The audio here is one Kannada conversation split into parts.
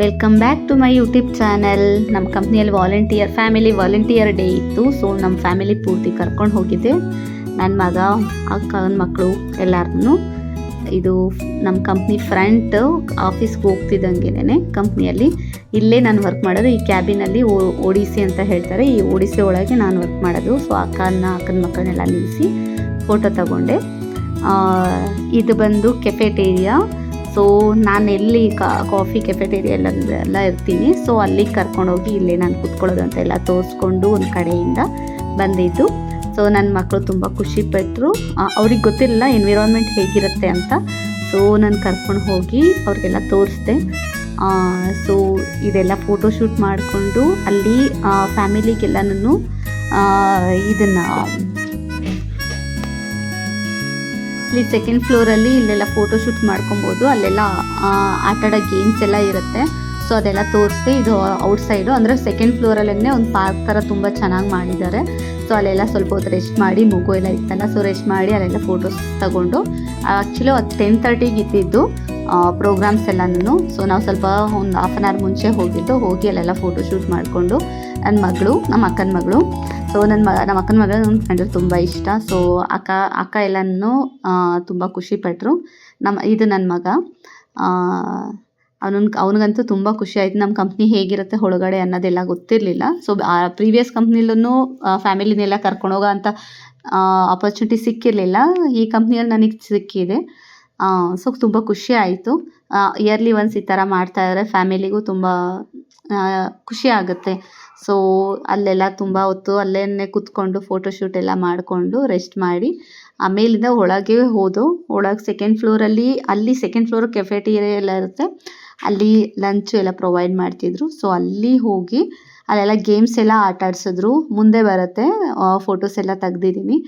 Welcome back to my YouTube channel. ನಮ್ಮ ಕಂಪ್ನಿಯಲ್ಲಿ ಫ್ಯಾಮಿಲಿ ವಾಲಂಟಿಯರ್ ಡೇ ಇತ್ತು. ಸೊ ನಮ್ಮ ಫ್ಯಾಮಿಲಿ ಪೂರ್ತಿ ಕರ್ಕೊಂಡು ಹೋಗಿದ್ದೆ. ನನ್ನ ಮಗ, ಅಕ್ಕನ ಮಕ್ಕಳು ಎಲ್ಲರನ್ನೂ. ಇದು ನಮ್ಮ ಕಂಪ್ನಿ ಫ್ರಂಟ್ ಆಫೀಸ್ಗೆ ಹೋಗ್ತಿದ್ದಂಗೆನೇ ಕಂಪ್ನಿಯಲ್ಲಿ ಇಲ್ಲೇ ನಾನು ವರ್ಕ್ ಮಾಡೋದು. ಈ ಕ್ಯಾಬಿನಲ್ಲಿ ಓಡಿಸಿ ಅಂತ ಹೇಳ್ತಾರೆ, ಈ ಓಡಿಸಿ ಒಳಗೆ ನಾನು ವರ್ಕ್ ಮಾಡೋದು. ಸೊ ಅಕ್ಕನ ಮಕ್ಕಳನ್ನೆಲ್ಲ ನಿಲ್ಲಿಸಿ ಫೋಟೋ ತಗೊಂಡೆ. ಇದು ಬಂದು ಕೆಫೆಟೇರಿಯಾ. ಸೊ ನಾನು ಎಲ್ಲಿ ಕಾಫಿ ಕೆಫೆಟೇರಿಯಾ ಎಲ್ಲ ಇರ್ತೀನಿ. ಸೊ ಅಲ್ಲಿಗೆ ಕರ್ಕೊಂಡೋಗಿ ಇಲ್ಲೇ ನಾನು ಕೂತ್ಕೊಳ್ಳೋದು ಅಂತ ಎಲ್ಲ ತೋರಿಸ್ಕೊಂಡು ಒಂದು ಕಡೆಯಿಂದ ಬಂದಿದ್ದು. ಸೊ ನನ್ನ ಮಕ್ಕಳು ತುಂಬ ಖುಷಿಪಟ್ಟರು. ಅವ್ರಿಗೆ ಗೊತ್ತಿರಲಿಲ್ಲ ಎನ್ವಿರಾನ್ಮೆಂಟ್ ಹೇಗಿರುತ್ತೆ ಅಂತ. ಸೊ ನಾನು ಕರ್ಕೊಂಡು ಹೋಗಿ ಅವ್ರಿಗೆಲ್ಲ ತೋರಿಸ್ದೆ. ಸೊ ಇದೆಲ್ಲ ಫೋಟೋಶೂಟ್ ಮಾಡಿಕೊಂಡು ಅಲ್ಲಿ ಫ್ಯಾಮಿಲಿಗೆಲ್ಲನೂ ಇದನ್ನು ಇಲ್ಲಿ ಸೆಕೆಂಡ್ ಫ್ಲೋರಲ್ಲಿ ಇಲ್ಲೆಲ್ಲ ಫೋಟೋಶೂಟ್ ಮಾಡ್ಕೊಬೋದು. ಅಲ್ಲೆಲ್ಲ ಆಟಾಡೋ ಗೇಮ್ಸ್ ಎಲ್ಲ ಇರುತ್ತೆ. ಸೊ ಅದೆಲ್ಲ ತೋರಿಸ್ದೆ. ಇದು ಔಟ್ಸೈಡು, ಅಂದರೆ ಸೆಕೆಂಡ್ ಫ್ಲೋರಲ್ಲೇ ಒಂದು ಪಾರ್ಕ್ ಥರ ತುಂಬ ಚೆನ್ನಾಗಿ ಮಾಡಿದ್ದಾರೆ. ಸೊ ಅಲ್ಲೆಲ್ಲ ಸ್ವಲ್ಪ ಹೊತ್ತು ರೆಸ್ಟ್ ಮಾಡಿ, ಮಗು ಎಲ್ಲ ಇತ್ತಲ್ಲ, ಸೊ ರೆಸ್ಟ್ ಮಾಡಿ ಅಲ್ಲೆಲ್ಲ ಫೋಟೋಸ್ ತಗೊಂಡು. ಆ್ಯಕ್ಚುಲಿ 10:30ಗೆ ಇದ್ದಿದ್ದು ಪ್ರೋಗ್ರಾಮ್ಸ್ ಎಲ್ಲನೂ. ಸೊ ನಾವು ಸ್ವಲ್ಪ ಒಂದು ಹಾಫ್ ಆನ್ ಅವರ್ ಮುಂಚೆ ಹೋಗಿ ಅಲ್ಲೆಲ್ಲ ಫೋಟೋಶೂಟ್ ಮಾಡಿಕೊಂಡು ನಮ್ಮ ಅಕ್ಕನ ಮಗಳು. ಸೊ ನಮ್ಮ ಅಕ್ಕನ ಮಗಳು ನನ್ನ ಫ್ರೆಂಡ್ರು ತುಂಬ ಇಷ್ಟ. ಸೊ ಅಕ್ಕ ಎಲ್ಲನೂ ತುಂಬ ಖುಷಿಪಟ್ಟರು. ಇದು ನನ್ನ ಮಗ. ಅವನಿಗಂತೂ ತುಂಬ ಖುಷಿ ಆಯಿತು. ನಮ್ಮ ಕಂಪ್ನಿ ಹೇಗಿರುತ್ತೆ ಒಳಗಡೆ ಅನ್ನೋದೆಲ್ಲ ಗೊತ್ತಿರಲಿಲ್ಲ. ಸೊ ಪ್ರೀವಿಯಸ್ ಕಂಪ್ನಿಲೂ ಫ್ಯಾಮಿಲಿನೆಲ್ಲ ಕರ್ಕೊಂಡೋಗೋ ಅಂಥ ಆಪರ್ಚುನಿಟಿ ಸಿಕ್ಕಿರಲಿಲ್ಲ. ಈ ಕಂಪ್ನಿಯಲ್ಲಿ ನನಗೆ ಸಿಕ್ಕಿದೆ. ಸೊ ತುಂಬ ಖುಷಿ ಆಯಿತು. ಇಯರ್ಲಿ ಒನ್ಸ್ ಈ ಥರ ಮಾಡ್ತಾಯಿದ್ದಾರೆ. ಫ್ಯಾಮಿಲಿಗೂ ತುಂಬ ಖುಷಿ ಆಗುತ್ತೆ. ಸೊ ಅಲ್ಲೆಲ್ಲ ತುಂಬ ಹೊತ್ತು ಅಲ್ಲೇ ಕೂತ್ಕೊಂಡು ಫೋಟೋಶೂಟ್ ಎಲ್ಲ ಮಾಡಿಕೊಂಡು ರೆಸ್ಟ್ ಮಾಡಿ ಆಮೇಲಿಂದ ಒಳಗೆ ಒಳಗೆ ಸೆಕೆಂಡ್ ಫ್ಲೋರ್ ಕೆಫೆಟೇರಿಯಾ ಎಲ್ಲ ಇರುತ್ತೆ. ಅಲ್ಲಿ ಲಂಚು ಎಲ್ಲ ಪ್ರೊವೈಡ್ ಮಾಡ್ತಿದ್ರು. ಸೊ ಅಲ್ಲಿ ಹೋಗಿ ಅಲ್ಲೆಲ್ಲ ಗೇಮ್ಸ್ ಎಲ್ಲ ಆಟ ಆಡಿಸಿದ್ರು. ಮುಂದೆ ಬರುತ್ತೆ, ಫೋಟೋಸ್ ಎಲ್ಲ ತೆಗ್ದಿದ್ದೀನಿ.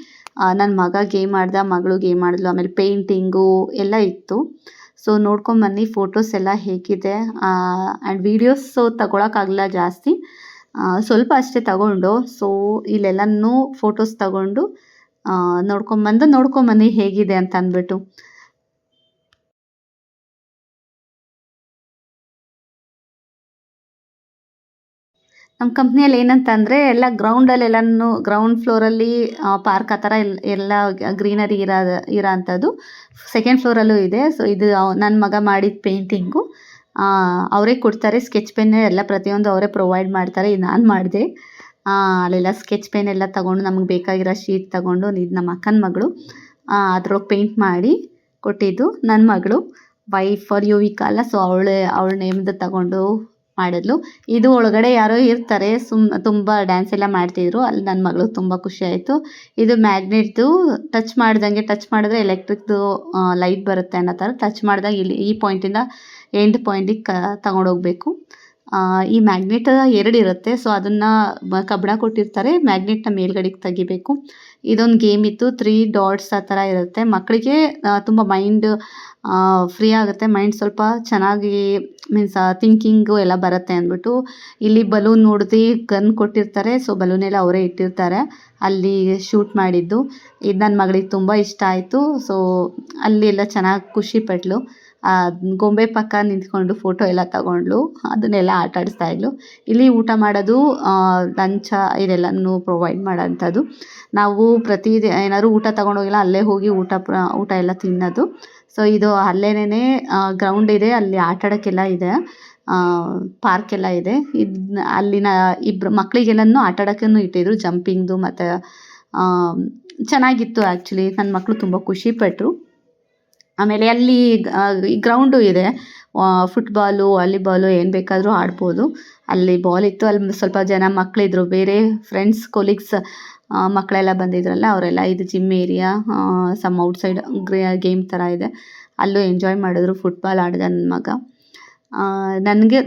ನನ್ನ ಮಗ ಗೇಮ್ ಆಡ್ದ, ಮಗಳು ಗೇಮ್ ಆಡಿದ್ಲು. ಆಮೇಲೆ ಪೇಂಟಿಂಗು ಎಲ್ಲ ಇತ್ತು. ಸೊ ನೋಡ್ಕೊಂಬನ್ನಿ ಫೋಟೋಸ್ ಎಲ್ಲ ಹೇಗಿದೆ. ಆ್ಯಂಡ್ ವೀಡಿಯೋಸು ತಗೊಳಕ್ಕಾಗಲ್ಲ ಜಾಸ್ತಿ, ಸ್ವಲ್ಪ ಅಷ್ಟೇ ತಗೊಂಡು. ಸೊ ಇಲ್ಲೆಲ್ಲನೂ ಫೋಟೋಸ್ ತಗೊಂಡು ನೋಡ್ಕೊಂಬನ್ನಿ ಹೇಗಿದೆ ಅಂತ ಅಂದ್ಬಿಟ್ಟು. ನಮ್ಮ ಕಂಪ್ನಿಯಲ್ಲಿ ಏನಂತ ಅಂದರೆ ಎಲ್ಲ ಗ್ರೌಂಡ್ ಫ್ಲೋರಲ್ಲಿ ಪಾರ್ಕ್ ಆ ಥರ ಎಲ್ಲ ಗ್ರೀನರಿ ಇರೋ ಅಂಥದ್ದು ಸೆಕೆಂಡ್ ಫ್ಲೋರಲ್ಲೂ ಇದೆ. ಸೊ ಇದು ನನ್ನ ಮಗ ಮಾಡಿದ ಪೇಂಟಿಂಗು. ಅವರೇ ಕೊಡ್ತಾರೆ. ಸ್ಕೆಚ್ ಪೆನ್ ಎಲ್ಲ ಪ್ರತಿಯೊಂದು ಅವರೇ ಪ್ರೊವೈಡ್ ಮಾಡ್ತಾರೆ. ಇದು ನಾನು ಮಾಡಿದೆ. ಅಲ್ಲೆಲ್ಲ ಸ್ಕೆಚ್ ಪೆನ್ ಎಲ್ಲ ತೊಗೊಂಡು ನಮಗೆ ಬೇಕಾಗಿರೋ ಶೀಟ್ ತೊಗೊಂಡು, ಇದು ನಮ್ಮ ಅಕ್ಕನ ಮಗಳು ಅದ್ರೊಳಗೆ ಪೇಂಟ್ ಮಾಡಿ ಕೊಟ್ಟಿದ್ದು. ನನ್ನ ಮಗಳು ಫಾರ್ ಯುವಿಕಾ ಅಲ್ಲ, ಸೊ ಅವಳ ನೇಮ್ದು ತಗೊಂಡು ಮಾಡಿದ್ಲು. ಇದು ಒಳಗಡೆ ಯಾರೋ ಇರ್ತಾರೆ, ತುಂಬ ಡ್ಯಾನ್ಸ್ ಎಲ್ಲ ಮಾಡ್ತಿದ್ರು. ಅಲ್ಲಿ ನನ್ನ ಮಗಳು ತುಂಬ ಖುಷಿ ಆಯಿತು. ಇದು ಮ್ಯಾಗ್ನೆಟ್ದು ಟಚ್ ಮಾಡಿದ್ರೆ ಎಲೆಕ್ಟ್ರಿಕ್ದು ಲೈಟ್ ಬರುತ್ತೆ ಅನ್ನೋ ಥರ. ಟಚ್ ಮಾಡಿದಾಗ ಇಲ್ಲಿ ಈ ಪಾಯಿಂಟಿಂದ ಎಂಡ್ ಪಾಯಿಂಟಿಗೆ ತಗೊಂಡೋಗ್ಬೇಕು. ಈ ಮ್ಯಾಗ್ನೆಟ್ 2 ಇರುತ್ತೆ. ಸೊ ಅದನ್ನು ಕಬ್ಬಣ ಕೊಟ್ಟಿರ್ತಾರೆ, ಮ್ಯಾಗ್ನೆಟ್ನ ಮೇಲ್ಗಡೆಗೆ ತೆಗಿಬೇಕು. ಇದೊಂದು ಗೇಮ್ ಇತ್ತು. 3 ಡಾಟ್ಸ್ ಆ ಥರ ಇರುತ್ತೆ. ಮಕ್ಕಳಿಗೆ ತುಂಬ ಮೈಂಡ್ ಫ್ರೀ ಆಗುತ್ತೆ. ಮೈಂಡ್ ಸ್ವಲ್ಪ ಚೆನ್ನಾಗಿ ಮೀನ್ಸ್ ಥಿಂಕಿಂಗು ಎಲ್ಲ ಬರುತ್ತೆ ಅಂದ್ಬಿಟ್ಟು ಇಲ್ಲಿ ಬಲೂನ್ ನೋಡಿದು ಗನ್ ಕೊಟ್ಟಿರ್ತಾರೆ. ಸೊ ಬಲೂನೆಲ್ಲ ಅವರೇ ಇಟ್ಟಿರ್ತಾರೆ. ಅಲ್ಲಿ ಶೂಟ್ ಮಾಡಿದ್ದು. ಇದು ನನ್ನ ಮಗಳಿಗೆ ತುಂಬ ಇಷ್ಟ ಆಯಿತು. ಸೊ ಅಲ್ಲಿ ಎಲ್ಲ ಚೆನ್ನಾಗಿ ಖುಷಿಪಟ್ಲು. ಗೊಂಬೆ ಪಕ್ಕ ನಿಂತ್ಕೊಂಡು ಫೋಟೋ ಎಲ್ಲ ತಗೊಂಡ್ಲು. ಅದನ್ನೆಲ್ಲ ಆಟ ಆಡಿಸ್ತಾ ಇದ್ಲು. ಇಲ್ಲಿ ಊಟ ಮಾಡೋದು, ಲಂಚ ಇದೆಲ್ಲನೂ ಪ್ರೊವೈಡ್ ಮಾಡೋಂಥದ್ದು. ನಾವು ಏನಾದ್ರು ಊಟ ತೊಗೊಂಡೋಗಿಲ್ಲ, ಅಲ್ಲೇ ಹೋಗಿ ಊಟ ಎಲ್ಲ ತಿನ್ನೋದು. ಸೊ ಇದು ಅಲ್ಲೇನೇ ಗ್ರೌಂಡ್ ಇದೆ. ಅಲ್ಲಿ ಆಟ ಆಡೋಕ್ಕೆಲ್ಲ ಇದೆ, ಪಾರ್ಕ್ ಎಲ್ಲ ಇದೆ. ಅಲ್ಲಿನ ಇಬ್ಬರು ಮಕ್ಕಳಿಗೆಲ್ಲನೂ ಆಟ ಆಡೋಕ್ಕೂ ಇಟ್ಟಿದ್ರು, ಜಂಪಿಂಗ್ದು ಮತ್ತು ಚೆನ್ನಾಗಿತ್ತು. ಆ್ಯಕ್ಚುಲಿ ನನ್ನ ಮಕ್ಕಳು ತುಂಬ ಖುಷಿಪಟ್ಟರು. ಆಮೇಲೆ ಅಲ್ಲಿ ಗ್ರೌಂಡು ಇದೆ. ಫುಟ್ಬಾಲು, ವಾಲಿಬಾಲು ಏನು ಬೇಕಾದರೂ ಆಡ್ಬೋದು. ಅಲ್ಲಿ ಬಾಲ್ ಇತ್ತು. ಅಲ್ಲಿ ಸ್ವಲ್ಪ ಜನ ಮಕ್ಕಳಿದ್ರು, ಬೇರೆ ಫ್ರೆಂಡ್ಸ್ ಕೊಲೀಗ್ಸ್ ಮಕ್ಕಳೆಲ್ಲ ಬಂದಿದ್ರಲ್ಲ, ಅವರೆಲ್ಲ. ಇದು gym area, some outside game ಥರ ಇದೆ. ಅಲ್ಲೂ ಎಂಜಾಯ್ ಮಾಡಿದ್ರು. ಫುಟ್ಬಾಲ್ ಆಡಿದ ನನ್ನ ಮಗ.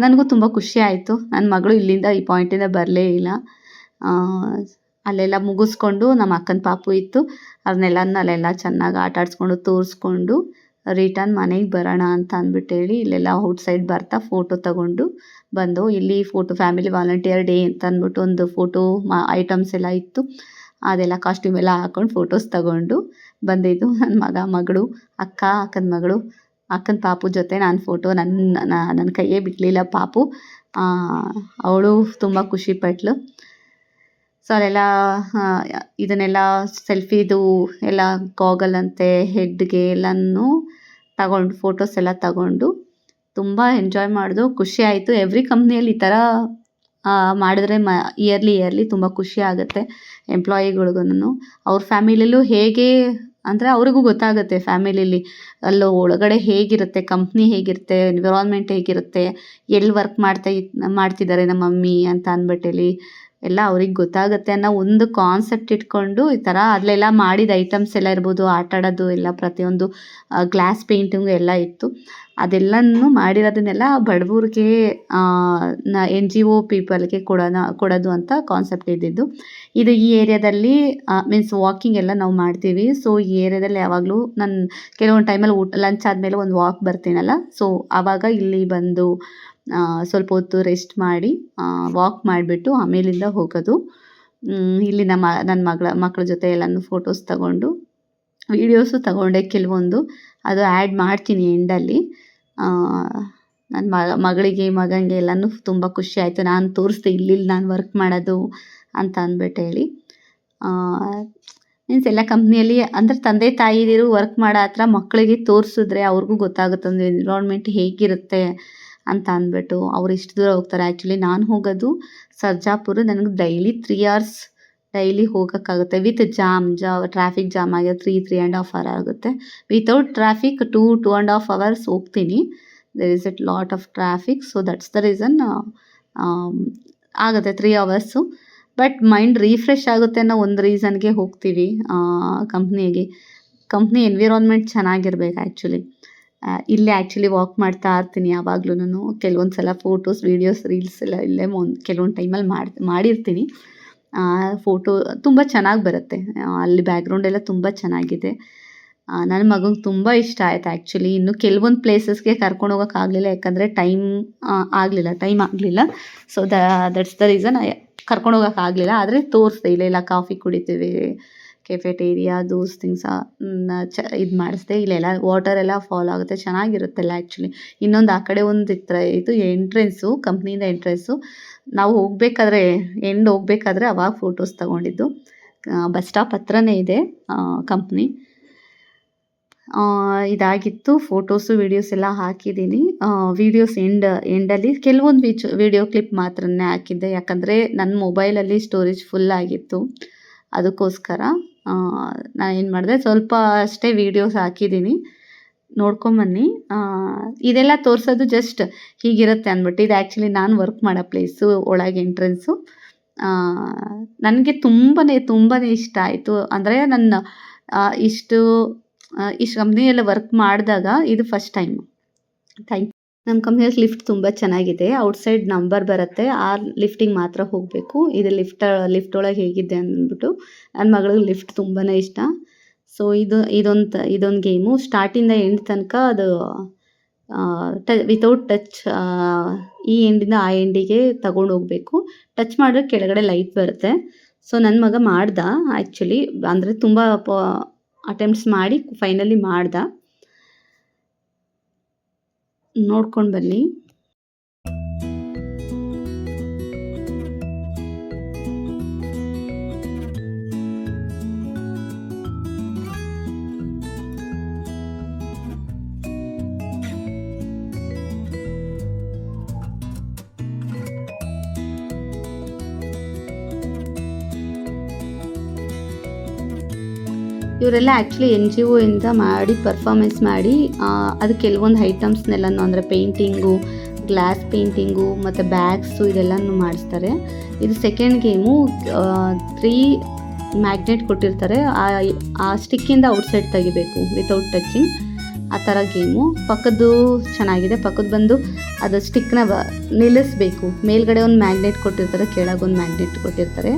ನನಗೂ ತುಂಬ ಖುಷಿ ಆಯಿತು. ನನ್ನ ಮಗಳು ಇಲ್ಲಿಂದ ಈ ಪಾಯಿಂಟಿಂದ ಬರಲೇ ಇಲ್ಲ. ಅಲ್ಲೆಲ್ಲ ಮುಗಿಸ್ಕೊಂಡು ನಮ್ಮ ಅಕ್ಕನ ಪಾಪು ಇತ್ತು. ಅಲ್ಲೆಲ್ಲ ಚೆನ್ನಾಗಿ ಆಟ ಆಡಿಸ್ಕೊಂಡು ತೋರಿಸ್ಕೊಂಡು ರಿಟರ್ನ್ ಮನೆಗೆ ಬರೋಣ ಅಂತ ಅಂದ್ಬಿಟ್ಟು ಇಲ್ಲೆಲ್ಲ ಔಟ್ಸೈಡ್ ಬರ್ತಾ ಫೋಟೋ ತಗೊಂಡು ಬಂದು. ಇಲ್ಲಿ ಫ್ಯಾಮಿಲಿ ವಾಲಂಟಿಯರ್ ಡೇ ಅಂತ ಅಂದ್ಬಿಟ್ಟು ಒಂದು ಫೋಟೋ ಐಟಮ್ಸ್ ಎಲ್ಲ ಇತ್ತು. ಅದೆಲ್ಲ ಕಾಸ್ಟ್ಯೂಮ್ ಎಲ್ಲ ಹಾಕ್ಕೊಂಡು ಫೋಟೋಸ್ ತಗೊಂಡು ಬಂದಿದ್ದು. ನನ್ನ ಮಗಳು, ಅಕ್ಕನ ಮಗಳು ಅಕ್ಕನ ಪಾಪು ಜೊತೆ ನಾನು ಫೋಟೋ ನನ್ನ ಕೈಯೇ ಬಿಡಲಿಲ್ಲ ಪಾಪು. ಅವಳು ತುಂಬ ಖುಷಿಪಟ್ಲು. ಸೊ ಅಲ್ಲೆಲ್ಲ ಇದನ್ನೆಲ್ಲ ಸೆಲ್ಫಿದು ಎಲ್ಲ ಗಾಗಲ್ ಅಂತೆ ಹೆಡ್ಗೆ ಎಲ್ಲನೂ ತಗೊಂಡು ಫೋಟೋಸ್ ಎಲ್ಲ ತಗೊಂಡು ತುಂಬ ಎಂಜಾಯ್ ಮಾಡಿದ್ರು. ಖುಷಿ ಆಯಿತು. ಎವ್ರಿ ಕಂಪ್ನಿಯಲ್ಲಿ ಈ ಥರ ಮಾಡಿದ್ರೆ ಇಯರ್ಲಿ ತುಂಬ ಖುಷಿ ಆಗುತ್ತೆ ಎಂಪ್ಲಾಯಿಗಳ್ಗೂ. ಅವ್ರ ಫ್ಯಾಮಿಲಿಯಲ್ಲೂ ಹೇಗೆ ಅಂದರೆ ಅವ್ರಿಗೂ ಗೊತ್ತಾಗುತ್ತೆ ಫ್ಯಾಮಿಲಿಲಿ ಅಲ್ಲೋ ಒಳಗಡೆ ಹೇಗಿರುತ್ತೆ, ಕಂಪ್ನಿ ಹೇಗಿರುತ್ತೆ, ಎನ್ವಿರಾನ್ಮೆಂಟ್ ಹೇಗಿರುತ್ತೆ, ಎಲ್ಲಿ ವರ್ಕ್ ಮಾಡ್ತಿದ್ದಾರೆ ನಮ್ಮ ಮಮ್ಮಿ ಅಂತ ಅಂದ್ಬಿಟ್ಟೇಳಿ ಎಲ್ಲ ಅವ್ರಿಗೆ ಗೊತ್ತಾಗುತ್ತೆ ಅನ್ನೋ ಒಂದು ಕಾನ್ಸೆಪ್ಟ್ ಇಟ್ಕೊಂಡು ಈ ಥರ ಅಲ್ಲೆಲ್ಲ ಮಾಡಿದ ಐಟಮ್ಸ್ ಎಲ್ಲ ಇರ್ಬೋದು, ಆಟ ಆಡೋದು ಎಲ್ಲ ಪ್ರತಿಯೊಂದು ಗ್ಲಾಸ್ ಪೇಂಟಿಂಗು ಎಲ್ಲ ಇತ್ತು. ಅದೆಲ್ಲನೂ ಮಾಡಿರೋದನ್ನೆಲ್ಲ ಬಡವ್ರಿಗೆ NGO ಪೀಪಲ್ಗೆ ಕೊಡೋದು ಅಂತ ಕಾನ್ಸೆಪ್ಟ್ ಇದ್ದಿದ್ದು. ಇದು ಈ ಏರಿಯಾದಲ್ಲಿ ಮೀನ್ಸ್ ವಾಕಿಂಗ್ ಎಲ್ಲ ನಾವು ಮಾಡ್ತೀವಿ. ಸೊ ಈ ಏರಿಯಾದಲ್ಲಿ ಯಾವಾಗಲೂ ನಾನು ಕೆಲವೊಂದು ಟೈಮಲ್ಲಿ ಲಂಚ್ ಆದಮೇಲೆ ಒಂದು ವಾಕ್ ಬರ್ತೀನಲ್ಲ, ಸೊ ಆವಾಗ ಇಲ್ಲಿ ಬಂದು ಸ್ವಲ್ಪ ಹೊತ್ತು ರೆಸ್ಟ್ ಮಾಡಿ ವಾಕ್ ಮಾಡಿಬಿಟ್ಟು ಆಮೇಲಿಂದ ಹೋಗೋದು. ಇಲ್ಲಿ ನನ್ನ ಮಕ್ಕಳ ಜೊತೆ ಎಲ್ಲನೂ ಫೋಟೋಸ್ ತಗೊಂಡು ವೀಡಿಯೋಸು ತಗೊಂಡೆ ಕೆಲವೊಂದು, ಅದು ಆ್ಯಡ್ ಮಾಡ್ತೀನಿ ಎಂಡಲ್ಲಿ. ನನ್ನ ಮಗಳಿಗೆ ಮಗನಿಗೆ ಎಲ್ಲನೂ ತುಂಬ ಖುಷಿ ಆಯಿತು. ನಾನು ತೋರಿಸ್ದೆ ಇಲ್ಲಿ ನಾನು ವರ್ಕ್ ಮಾಡೋದು ಅಂತ ಅಂದ್ಬಿಟ್ಟು ಹೇಳಿ. ಮೀನ್ಸ್ ಎಲ್ಲ ಕಂಪ್ನಿಯಲ್ಲಿ ಅಂದರೆ ತಂದೆ ತಾಯಿದಿರು ವರ್ಕ್ ಮಾಡೋ ಹತ್ರ ಮಕ್ಕಳಿಗೆ ತೋರಿಸಿದ್ರೆ ಅವ್ರಿಗೂ ಗೊತ್ತಾಗುತ್ತೆ ಒಂದು ಎನ್ವಿರಾನ್ಮೆಂಟ್ ಹೇಗಿರುತ್ತೆ ಅಂತ ಅಂದ್ಬಿಟ್ಟು. ಅವ್ರು ಇಷ್ಟು ದೂರ ಹೋಗ್ತಾರೆ. ಆ್ಯಕ್ಚುಲಿ ನಾನು ಹೋಗೋದು ಸರ್ಜಾಪುರ, ನನಗೆ ಡೈಲಿ 3 hours ಡೈಲಿ ಹೋಗೋಕ್ಕಾಗುತ್ತೆ. ವಿತ್ ಟ್ರಾಫಿಕ್ ಜಾಮ್ ಆಗಿ 3.5 hour ಆಗುತ್ತೆ. ವಿತೌಟ್ ಟ್ರಾಫಿಕ್ 2.5 hours ಹೋಗ್ತೀನಿ. There is a lot of traffic, so that's the reason ಆಗುತ್ತೆ 3 hours. ಬಟ್ ಮೈಂಡ್ ರಿಫ್ರೆಶ್ ಆಗುತ್ತೆ ಅನ್ನೋ ಒಂದು ರೀಸನ್ಗೆ ಹೋಗ್ತೀವಿ ಕಂಪ್ನಿ ಎನ್ವಿರಾನ್ಮೆಂಟ್ ಚೆನ್ನಾಗಿರ್ಬೇಕು ಆ್ಯಕ್ಚುಲಿ. ಇಲ್ಲೇ ಆ್ಯಕ್ಚುಲಿ ವಾಕ್ ಮಾಡ್ತಾ ಇರ್ತೀನಿ ಯಾವಾಗಲೂ. ಕೆಲವೊಂದು ಸಲ ಫೋಟೋಸ್, ವೀಡಿಯೋಸ್, ರೀಲ್ಸ್ ಎಲ್ಲ ಇಲ್ಲೇ ಕೆಲವೊಂದು ಟೈಮಲ್ಲಿ ಮಾಡಿರ್ತೀನಿ. ಫೋಟೋ ತುಂಬ ಚೆನ್ನಾಗಿ ಬರುತ್ತೆ. ಅಲ್ಲಿ ಬ್ಯಾಕ್ಗ್ರೌಂಡ್ ಎಲ್ಲ ತುಂಬ ಚೆನ್ನಾಗಿದೆ. ನನ್ನ ಮಗಂಗೆ ತುಂಬ ಇಷ್ಟ ಆಯಿತು ಆ್ಯಕ್ಚುಲಿ. ಇನ್ನು ಕೆಲವೊಂದು ಪ್ಲೇಸಸ್ಗೆ ಕರ್ಕೊಂಡು ಹೋಗೋಕ್ಕಾಗಲಿಲ್ಲ, ಯಾಕಂದರೆ ಟೈಮ್ ಆಗಲಿಲ್ಲ. ಸೊ ದಟ್ಸ್ ದ ರೀಸನ್ ಕರ್ಕೊಂಡು ಹೋಗೋಕ್ಕಾಗಲಿಲ್ಲ. ಆದರೆ ತೋರಿಸ್ದೆ ಇಲ್ಲೆಲ್ಲ ಕಾಫಿ ಕುಡಿತೀವಿ, ಕೆಫೆಟೇರಿಯಾ, ದೋಸ್ ಥಿಂಗ್ಸ್ ಇದು ಮಾಡಿಸ್ದೆ. ಇಲ್ಲೆಲ್ಲ ವಾಟರ್ ಎಲ್ಲ ಫಾಲ್ ಆಗುತ್ತೆ, ಚೆನ್ನಾಗಿರುತ್ತೆಲ್ಲ ಆ್ಯಕ್ಚುಲಿ. ಇನ್ನೊಂದು ಆ ಕಡೆ ಒಂದು ಇದು ಎಂಟ್ರೆನ್ಸು, ಕಂಪ್ನಿಯಿಂದ ಎಂಟ್ರೆನ್ಸು. ನಾವು ಹೋಗಬೇಕಾದ್ರೆ ಅವಾಗ ಫೋಟೋಸ್ ತಗೊಂಡಿದ್ದು. ಬಸ್ ಸ್ಟಾಪ್ ಹತ್ರನೇ ಇದೆ ಕಂಪ್ನಿ. ಇದಾಗಿತ್ತು. ಫೋಟೋಸು ವೀಡಿಯೋಸ್ ಎಲ್ಲ ಹಾಕಿದ್ದೀನಿ. ವೀಡಿಯೋಸ್ ಎಂಡಲ್ಲಿ ಕೆಲವೊಂದು ವೀಡಿಯೋ ಕ್ಲಿಪ್ ಮಾತ್ರನೇ ಹಾಕಿದ್ದೆ, ಯಾಕಂದರೆ ನನ್ನ ಮೊಬೈಲಲ್ಲಿ ಸ್ಟೋರೇಜ್ ಫುಲ್ ಆಗಿತ್ತು. ಅದಕ್ಕೋಸ್ಕರ ನಾನು ಏನು ಮಾಡಿದೆ, ಸ್ವಲ್ಪ ಅಷ್ಟೇ ವೀಡಿಯೋಸ್ ಹಾಕಿದ್ದೀನಿ, ನೋಡ್ಕೊಂಬನ್ನಿ. ಇದೆಲ್ಲ ತೋರಿಸೋದು ಜಸ್ಟ್ ಹೀಗಿರುತ್ತೆ ಅಂದ್ಬಿಟ್ಟು. ಇದು ಆ್ಯಕ್ಚುಲಿ ನಾನು ವರ್ಕ್ ಮಾಡೋ ಪ್ಲೇಸು, ಒಳಗೆ ಎಂಟ್ರೆನ್ಸು. ನನಗೆ ತುಂಬಾ ಇಷ್ಟ ಆಯಿತು. ಅಂದರೆ ನನ್ನ ಇಷ್ಟು ಕಂಪ್ನಿಯೆಲ್ಲ ವರ್ಕ್ ಮಾಡಿದಾಗ ಇದು ಫಸ್ಟ್ ಟೈಮು. ನಮ್ಮ ಕಂಪ್ನಿಯಲ್ಲಿ ಲಿಫ್ಟ್ ತುಂಬ ಚೆನ್ನಾಗಿದೆ. ಔಟ್ಸೈಡ್ ನಂಬರ್ ಬರುತ್ತೆ, ಆ ಲಿಫ್ಟಿಗೆ ಮಾತ್ರ ಹೋಗಬೇಕು. ಇದು ಲಿಫ್ಟ್ ಒಳಗೆ ಹೇಗಿದೆ ಅಂದ್ಬಿಟ್ಟು ನನ್ನ ಮಗಳಿಗೆ ಲಿಫ್ಟ್ ತುಂಬಾ ಇಷ್ಟ. ಸೊ ಇದೊಂದು ಗೇಮು. ಸ್ಟಾರ್ಟಿಂದ ಎಂಡ್ ತನಕ ಅದು ವಿತೌಟ್ ಟಚ್, ಈ ಎಂಡಿಂದ ಆ ಎಂಡಿಗೆ ತಗೊಂಡು ಹೋಗಬೇಕು. ಟಚ್ ಮಾಡಿದ್ರೆ ಕೆಳಗಡೆ ಲೈಟ್ ಬರುತ್ತೆ. ಸೊ ನನ್ನ ಮಗ ಮಾಡ್ದ ಆ್ಯಕ್ಚುಲಿ, ಅಂದರೆ ತುಂಬ ಅಟೆಂಪ್ಟ್ಸ್ ಮಾಡಿ ಫೈನಲಿ ಮಾಡ್ದ. ನೋಡ್ಕೊಂಡು ಬನ್ನಿ. ಇವರೆಲ್ಲ ಆ್ಯಕ್ಚುಲಿ NGO ಇಂದ ಮಾಡಿ ಪರ್ಫಾರ್ಮೆನ್ಸ್ ಮಾಡಿ ಅದು ಕೆಲವೊಂದು ಐಟಮ್ಸ್ನೆಲ್ಲನೂ, ಅಂದರೆ ಪೇಂಟಿಂಗು, ಗ್ಲಾಸ್ ಪೇಂಟಿಂಗು ಮತ್ತು ಬ್ಯಾಗ್ಸು ಇದೆಲ್ಲನೂ ಮಾಡಿಸ್ತಾರೆ. ಇದು ಸೆಕೆಂಡ್ ಗೇಮು. 3 ಮ್ಯಾಗ್ನೆಟ್ ಕೊಟ್ಟಿರ್ತಾರೆ, ಆ ಸ್ಟಿಕ್ಕಿಂದ ಔಟ್ಸೈಡ್ ತೆಗಿಬೇಕು ವಿತೌಟ್ ಟಚಿಂಗ್, ಆ ಥರ ಗೇಮು. ಪಕ್ಕದ್ದು ಚೆನ್ನಾಗಿದೆ. ಪಕ್ಕದ್ದು ಬಂದು ಅದು ಸ್ಟಿಕ್ನ ನಿಲ್ಲಿಸ್ಬೇಕು. ಮೇಲ್ಗಡೆ ಒಂದು ಮ್ಯಾಗ್ನೆಟ್ ಕೊಟ್ಟಿರ್ತಾರೆ, ಕೆಳಗೆ ಒಂದು ಮ್ಯಾಗ್ನೆಟ್ ಕೊಟ್ಟಿರ್ತಾರೆ,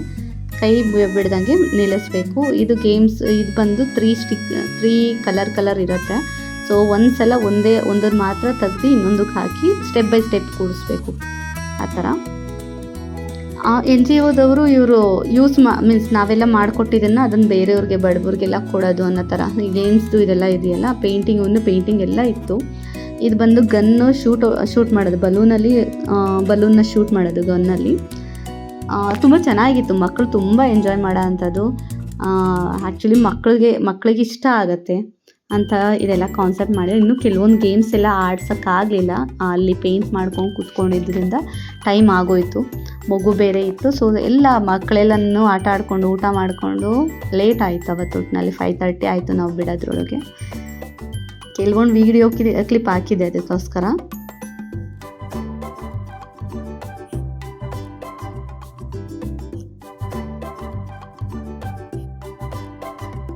ಕೈ ಬಿಡ್ದಂಗೆ ನಿಲ್ಲಿಸ್ಬೇಕು. ಇದು ಗೇಮ್ಸ್. ಇದು ಬಂದು 3 ಕಲರ್ ಇರುತ್ತೆ. ಸೊ ಒಂದು ಸಲ ಒಂದನ್ನು ಮಾತ್ರ ತೆಗ್ದು ಇನ್ನೊಂದಕ್ಕೆ ಹಾಕಿ ಸ್ಟೆಪ್ ಬೈ ಸ್ಟೆಪ್ ಕೂಡಿಸ್ಬೇಕು, ಆ ಥರ. NGOದವರು ಇವರು ಮೀನ್ಸ್ ನಾವೆಲ್ಲ ಮಾಡಿಕೊಟ್ಟಿದ್ದನ್ನು ಅದನ್ನು ಬೇರೆಯವ್ರಿಗೆ, ಬಡವ್ರಿಗೆಲ್ಲ ಕೊಡೋದು ಅನ್ನೋ ಥರ. ಈ ಗೇಮ್ಸ್ದು ಇದೆಲ್ಲ ಇದೆಯಲ್ಲ, ಪೇಂಟಿಂಗ್ ಎಲ್ಲ ಇತ್ತು. ಇದು ಬಂದು ಗನ್ನು ಶೂಟ್ ಮಾಡೋದು, ಬಲೂನ್ನ ಶೂಟ್ ಮಾಡೋದು ಗನ್ನಲ್ಲಿ. ತುಂಬ ಚೆನ್ನಾಗಿತ್ತು, ಮಕ್ಕಳು ತುಂಬ ಎಂಜಾಯ್ ಮಾಡೋ ಅಂಥದ್ದು. ಆ್ಯಕ್ಚುಲಿ ಮಕ್ಕಳಿಗೆ ಇಷ್ಟ ಆಗುತ್ತೆ ಅಂತ ಇದೆಲ್ಲ ಕಾನ್ಸೆಪ್ಟ್ ಮಾಡಿ. ಇನ್ನು ಕೆಲವೊಂದು ಗೇಮ್ಸ್ ಎಲ್ಲ ಆಡ್ಸೋಕ್ಕಾಗಲಿಲ್ಲ, ಅಲ್ಲಿ ಪೇಂಟ್ ಮಾಡ್ಕೊಂಡು ಕೂತ್ಕೊಂಡಿದ್ದರಿಂದ ಟೈಮ್ ಆಗೋಯಿತು, ಮಗು ಬೇರೆ ಇತ್ತು. ಸೊ ಎಲ್ಲ ಮಕ್ಕಳೆಲ್ಲನೂ ಆಟ ಆಡಿಕೊಂಡು ಊಟ ಮಾಡಿಕೊಂಡು ಲೇಟ್ ಆಯಿತು ಅವತ್ತು. ಒಟ್ಟಿನಲ್ಲಿ 5:30 ಆಯಿತು ನಾವು ಬಿಡೋದ್ರೊಳಗೆ. ಕೆಲವೊಂದು ವಿಡಿಯೋ ಕ್ಲಿಪ್ ಹಾಕಿದೆ ಅದಕ್ಕೋಸ್ಕರ.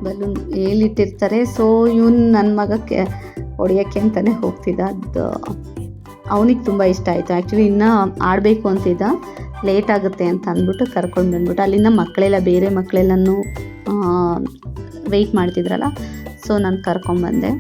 ಬಲೂನ್ ಹೇಳಿಟ್ಟಿರ್ತಾರೆ. ಸೊ ನನ್ನ ಮಗಕ್ಕೆ ಹೊಡೆಯೋಕ್ಕೆ ಅಂತಲೇ ಹೋಗ್ತಿದ್ದ. ಅದು ಅವನಿಗೆ ತುಂಬ ಇಷ್ಟ ಆಯಿತು. ಆ್ಯಕ್ಚುಲಿ ಇನ್ನೂ ಆಡಬೇಕು ಅಂತಿದ್ದ, ಲೇಟ್ ಆಗುತ್ತೆ ಅಂತ ಅಂದ್ಬಿಟ್ಟು ಕರ್ಕೊಂಡು ಬಂದ್ಬಿಟ್ಟು ಅಲ್ಲಿಂದ ಬೇರೆ ಮಕ್ಕಳೆಲ್ಲನೂ ವೆಯ್ಟ್ ಮಾಡ್ತಿದ್ರಲ್ಲ, ಸೊ ನಾನು ಕರ್ಕೊಂಬಂದೆ.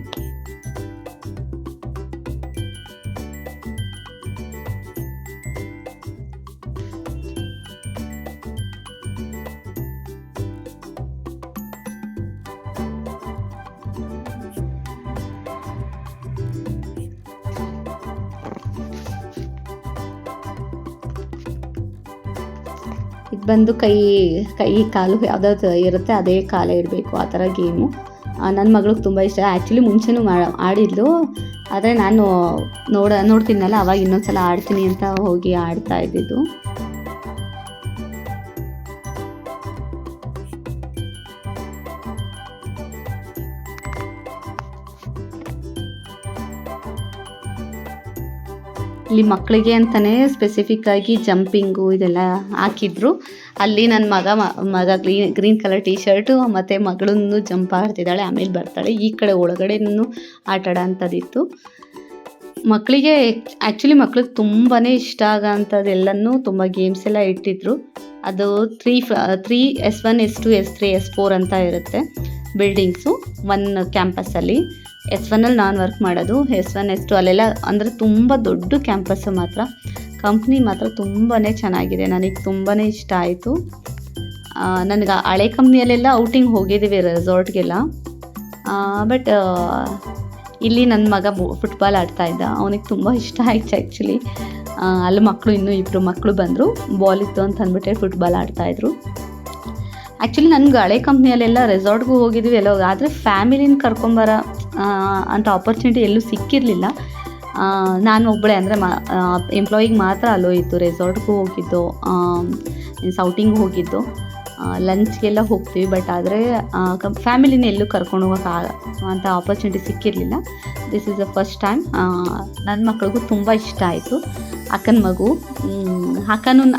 ಇದು ಬಂದು ಕೈ ಕಾಲು ಯಾವುದಾದ್ರು ಇರುತ್ತೆ ಅದೇ ಕಾಲೇ ಇಡಬೇಕು, ಆ ಥರ ಗೇಮು. ನನ್ನ ಮಗಳಿಗೆ ತುಂಬ ಇಷ್ಟ. ಆ್ಯಕ್ಚುಲಿ ಮುಂಚೆನೂ ಆಡಿದ್ಲು, ಆದರೆ ನಾನು ನೋಡ್ತೀನಲ್ಲ ಅವಾಗ ಇನ್ನೊಂದ್ಸಲ ಆಡ್ತೀನಿ ಅಂತ ಹೋಗಿ ಆಡ್ತಾ ಇದ್ದಿದ್ದು. ಇಲ್ಲಿ ಮಕ್ಕಳಿಗೆ ಅಂತಲೇ ಸ್ಪೆಸಿಫಿಕ್ಕಾಗಿ ಜಂಪಿಂಗು ಇದೆಲ್ಲ ಹಾಕಿದ್ರು. ಅಲ್ಲಿ ನನ್ನ ಮಗ ಗ್ರೀನ್ ಕಲರ್ ಟೀ ಶರ್ಟು ಮತ್ತು ಮಗಳನ್ನು ಜಂಪ್ ಆಡ್ತಿದ್ದಾಳೆ, ಆಮೇಲೆ ಬರ್ತಾಳೆ. ಈ ಕಡೆ ಒಳಗಡೆನೂ ಆಟ ಆಡೋ ಅಂಥದ್ದಿತ್ತು. ಮಕ್ಕಳಿಗೆ ಮಕ್ಳಿಗೆ ತುಂಬಾ ಇಷ್ಟ ಆಗೋ ಅಂಥದ್ದೆಲ್ಲನೂ ತುಂಬ ಗೇಮ್ಸ್ ಎಲ್ಲ ಇಟ್ಟಿದ್ರು. ಅದು 3 S1 S2 S3 S4 ಅಂತ ಇರುತ್ತೆ ಬಿಲ್ಡಿಂಗ್ಸು ಒಂದು ಕ್ಯಾಂಪಸ್ಸಲ್ಲಿ. S1ಅಲ್ಲಿ ನಾನು ವರ್ಕ್ ಮಾಡೋದು, S1 S2 ಅಲ್ಲೆಲ್ಲ ಅಂದರೆ ತುಂಬ ದೊಡ್ಡ ಕ್ಯಾಂಪಸ್ಸು. ಮಾತ್ರ ಕಂಪ್ನಿ ಮಾತ್ರ ತುಂಬಾ ಚೆನ್ನಾಗಿದೆ, ನನಗೆ ತುಂಬಾ ಇಷ್ಟ ಆಯಿತು. ನನಗೆ ಹಳೆ ಕಂಪ್ನಿಯಲ್ಲೆಲ್ಲ ಔಟಿಂಗ್ ಹೋಗಿದ್ದೀವಿ ರೆಸಾರ್ಟ್ಗೆಲ್ಲ. ಬಟ್ ಇಲ್ಲಿ ನನ್ನ ಮಗ ಫುಟ್ಬಾಲ್ ಆಡ್ತಾ ಇದ್ದ, ಅವನಿಗೆ ತುಂಬ ಇಷ್ಟ ಆಯಿತು. ಆ್ಯಕ್ಚುಲಿ ಅಲ್ಲಿ ಇನ್ನೂ 2 ಮಕ್ಕಳು ಬಂದರು, ಬಾಲ್ ಇತ್ತು ಅಂತ ಅಂದ್ಬಿಟ್ಟೆ ಫುಟ್ಬಾಲ್ ಆಡ್ತಾಯಿದ್ರು. ಆ್ಯಕ್ಚುಲಿ ನನಗೆ ಹಳೆ ಕಂಪ್ನಿಯಲ್ಲೆಲ್ಲ ರೆಸಾರ್ಟ್ಗೂ ಹೋಗಿದ್ವಿ ಎಲ್ಲ, ಆದರೆ ಫ್ಯಾಮಿಲಿನ ಕರ್ಕೊಂಬರೋ ಅಂಥ ಆಪರ್ಚುನಿಟಿ ಎಲ್ಲೂ ಸಿಕ್ಕಿರಲಿಲ್ಲ. ನಾನು ಒಬ್ಬಳೇ ಅಂದರೆ ಎಂಪ್ಲಾಯಿಗೆ ಮಾತ್ರ ಅಲ್ಲೋ ಇತ್ತು. ರೆಸಾರ್ಟ್ಗೂ ಹೋಗಿದ್ದು, ಮೀನ್ಸ್ ಔಟಿಂಗ್ ಹೋಗಿದ್ದು, ಲಂಚ್ಗೆಲ್ಲ ಹೋಗ್ತೀವಿ. ಬಟ್ ಆದರೆ ಫ್ಯಾಮಿಲಿನ ಎಲ್ಲೂ ಕರ್ಕೊಂಡು ಹೋಗೋಕೆ ಅಂಥ ಆಪರ್ಚುನಿಟಿ ಸಿಕ್ಕಿರಲಿಲ್ಲ. This is the first time. ನನ್ನ ಮಕ್ಳಿಗೂ ತುಂಬ ಇಷ್ಟ ಆಯಿತು. ಅಕ್ಕನ ಮಗು,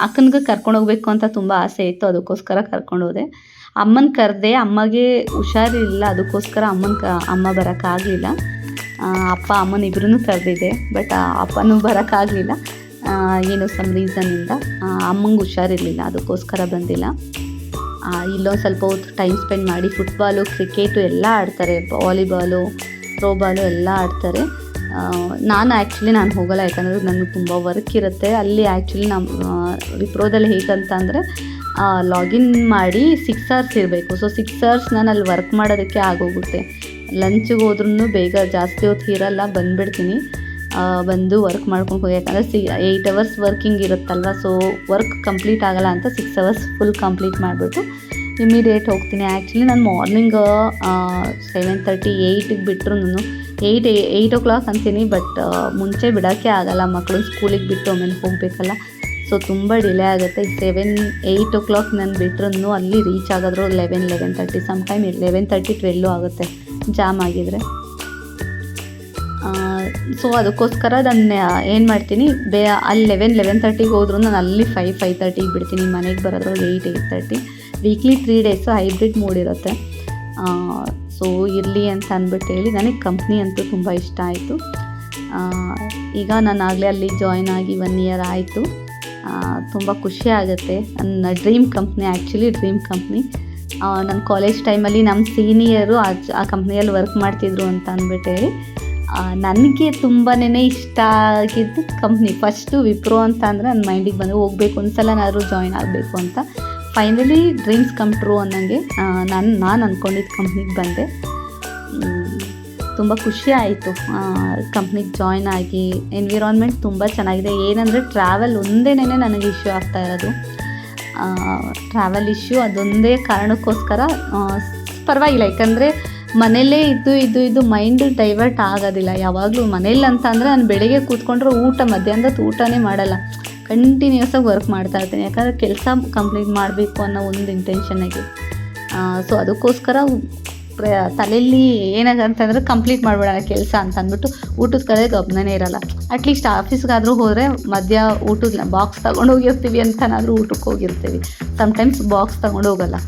ಅಕ್ಕನಿಗೆ ಕರ್ಕೊಂಡು ಹೋಗ್ಬೇಕು ಅಂತ ತುಂಬ ಆಸೆ ಇತ್ತು, ಅದಕ್ಕೋಸ್ಕರ ಕರ್ಕೊಂಡು ಹೋದೆ. ಅಮ್ಮನ ಕರೆದೆ, ಅಮ್ಮಗೆ ಹುಷಾರಿಲ್ಲ, ಅದಕ್ಕೋಸ್ಕರ ಅಮ್ಮ ಬರೋಕ್ಕಾಗಲಿಲ್ಲ. ಅಪ್ಪ ಅಮ್ಮನ ಇಬ್ಬರೂ ಕರೆದಿದ್ದೆ, ಬಟ್ ಅಪ್ಪನೂ ಬರೋಕ್ಕಾಗಲಿಲ್ಲ, ಏನೋ ಸಮ್ ರೀಸನ್ನಿಂದ. ಅಮ್ಮಂಗೆ ಹುಷಾರಿರಲಿಲ್ಲ, ಅದಕ್ಕೋಸ್ಕರ ಬಂದಿಲ್ಲ. ಇಲ್ಲೊಂದು ಸ್ವಲ್ಪ ಹೊತ್ತು ಟೈಮ್ ಸ್ಪೆಂಡ್ ಮಾಡಿ ಫುಟ್ಬಾಲು, ಕ್ರಿಕೆಟು ಎಲ್ಲ ಆಡ್ತಾರೆ, ವಾಲಿಬಾಲು, ಥ್ರೋಬಾಲು ಎಲ್ಲ ಆಡ್ತಾರೆ. ನಾನು ಹೋಗಲ್ಲ, ಯಾಕಂದರೆ ನನಗೆ ತುಂಬ ವರ್ಕ್ ಇರುತ್ತೆ ಅಲ್ಲಿ. ಆ್ಯಕ್ಚುಲಿ ವಿಪ್ರೋದಲ್ಲಿ ಹೇಗಂತ ಅಂದರೆ ಲಾಗಿನ್ ಮಾಡಿ 6 hours ಇರಬೇಕು. ಸೊ 6 hours ನಾನು ಅಲ್ಲಿ ವರ್ಕ್ ಮಾಡೋದಕ್ಕೆ ಆಗೋಗುತ್ತೆ. ಲಂಚ್ಗೆ ಹೋದ್ರೂ ಬೇಗ ಜಾಸ್ತಿ ಹೊತ್ತು ಇರಲ್ಲ, ಬಂದುಬಿಡ್ತೀನಿ. ಬಂದು ವರ್ಕ್ ಮಾಡ್ಕೊಂಡು ಹೋಗಿ, ಯಾಕಂದರೆ 8 hours ವರ್ಕಿಂಗ್ ಇರುತ್ತಲ್ವ, ಸೊ ವರ್ಕ್ ಕಂಪ್ಲೀಟ್ ಆಗೋಲ್ಲ ಅಂತ 6 hours ಫುಲ್ ಕಂಪ್ಲೀಟ್ ಮಾಡಿಬಿಟ್ಟು ಇಮಿಡಿಯೇಟ್ ಹೋಗ್ತೀನಿ. ಆ್ಯಕ್ಚುಲಿ ನಾನು ಮಾರ್ನಿಂಗ್ 7:30 8ಗೆ ಬಿಟ್ಟರು 8 o'clock ಅಂತೀನಿ, ಬಟ್ ಮುಂಚೆ ಬಿಡೋಕ್ಕೆ ಆಗೋಲ್ಲ, ಮಕ್ಕಳು ಸ್ಕೂಲಿಗೆ ಬಿಟ್ಟು ಆಮೇಲೆ ಹೋಗಬೇಕಲ್ಲ. ಸೊ ತುಂಬ ಡಿಲೇ ಆಗುತ್ತೆ. 8 o'clock ನಾನು ಬಿಟ್ಟರು ಅಲ್ಲಿ ರೀಚ್ ಆಗೋದ್ರು 11:30, ಸಮ್ಟೈಮ್ 11:30 12 ಆಗುತ್ತೆ ಜಾಮ್ ಆಗಿದ್ರೆ. ಸೊ ಅದಕ್ಕೋಸ್ಕರ ನಾನು ಏನು ಮಾಡ್ತೀನಿ, ಅಲ್ಲಿ 11:30 ಹೋದ್ರೂ ನಾನು ಅಲ್ಲಿ 5:30 ಬಿಡ್ತೀನಿ. ಮನೆಗೆ ಬರೋದ್ರಲ್ಲಿ 8:30. ವೀಕ್ಲಿ 3 days ಹೈಬ್ರಿಡ್ ಮೋಡ್ ಇರುತ್ತೆ. ಸೊ ಇರಲಿ ಅಂತ ಅಂದ್ಬಿಟ್ಟು ಹೇಳಿ ನನಗೆ ಕಂಪ್ನಿ ಅಂತೂ ತುಂಬ ಇಷ್ಟ ಆಯಿತು. ಈಗ ನಾನು ಆಗಲೇ ಅಲ್ಲಿ ಜಾಯ್ನ್ ಆಗಿ 1 year ಆಯಿತು. ತುಂಬ ಖುಷಿ ಆಗುತ್ತೆ. ನನ್ನ dream company, actually dream company. ನನ್ನ ಕಾಲೇಜ್ ಟೈಮಲ್ಲಿ ನಮ್ಮ ಸೀನಿಯರು ಆ ಕಂಪ್ನಿಯಲ್ಲಿ ವರ್ಕ್ ಮಾಡ್ತಿದ್ರು ಅಂತ ಅಂದ್ಬಿಟ್ಟು ಹೇಳಿ ನನಗೆ ತುಂಬಾ ಇಷ್ಟ ಆಗಿದ್ದು ಕಂಪ್ನಿ. ಫಸ್ಟು ವಿಪ್ರೋ ಅಂತ ಅಂದರೆ ನನ್ನ ಮೈಂಡಿಗೆ ಬಂದು ಹೋಗಬೇಕು, ಒಂದ್ಸಲನಾದರೂ ಜಾಯ್ನ್ ಆಗಬೇಕು ಅಂತ. ಫೈನಲಿ ಡ್ರೀಮ್ಸ್ ಕಮ್ ಟ್ರೂ ಅನ್ನಂಗೆ ನಾನು ಅಂದ್ಕೊಂಡಿದ್ದ ಕಂಪ್ನಿಗೆ ಬಂದೆ. ತುಂಬ ಖುಷಿ ಆಯಿತು ಕಂಪ್ನಿಗೆ ಜಾಯ್ನ್ ಆಗಿ. ಎನ್ವಿರಾನ್ಮೆಂಟ್ ತುಂಬ ಚೆನ್ನಾಗಿದೆ. ಏನಂದರೆ ಟ್ರಾವೆಲ್ ಒಂದೇನೇ ನನಗೆ ಇಶ್ಯೂ ಆಗ್ತಾ ಇರೋದು, ಟ್ರಾವೆಲ್ ಇಶ್ಯೂ. ಅದೊಂದೇ ಕಾರಣಕ್ಕೋಸ್ಕರ ಪರವಾಗಿಲ್ಲ, ಯಾಕಂದರೆ ಮನೆಯಲ್ಲೇ ಇದ್ದು ಮೈಂಡ್ ಡೈವರ್ಟ್ ಆಗೋದಿಲ್ಲ ಯಾವಾಗಲೂ. ಮನೇಲಿ ಅಂತ ಅಂದರೆ ನಾನು ಬೆಳಗ್ಗೆ ಕೂತ್ಕೊಂಡ್ರೆ ಮಧ್ಯಾಹ್ನದ ಊಟನೇ ಮಾಡಲ್ಲ, ಕಂಟಿನ್ಯೂಸಾಗಿ ವರ್ಕ್ ಮಾಡ್ತಾ ಇರ್ತೀನಿ. ಯಾಕಂದರೆ ಕೆಲಸ ಕಂಪ್ಲೀಟ್ ಮಾಡಬೇಕು ಅನ್ನೋ ಒಂದು ಇಂಟೆನ್ಷನ್ನಾಗಿ. ಸೊ ಅದಕ್ಕೋಸ್ಕರ ತಲೆಯಲ್ಲಿ ಏನಾಗಂತಂದರೆ ಕಂಪ್ಲೀಟ್ ಮಾಡಿಬಿಡೋಣ ಕೆಲಸ ಅಂತ ಅಂದ್ಬಿಟ್ಟು ಊಟದ ಕಡೆ ಗಮನನೇ ಇರೋಲ್ಲ. ಅಟ್ಲೀಸ್ಟ್ ಆಫೀಸ್ಗಾದರೂ ಹೋದರೆ ಊಟದ ಬಾಕ್ಸ್ ತೊಗೊಂಡು ಹೋಗಿರ್ತೀವಿ ಅಂತನಾದರೂ ಊಟಕ್ಕೆ ಹೋಗಿರ್ತೀವಿ. ಸಮ್ಟೈಮ್ಸ್ ಬಾಕ್ಸ್ ತೊಗೊಂಡು ಹೋಗಲ್ಲ.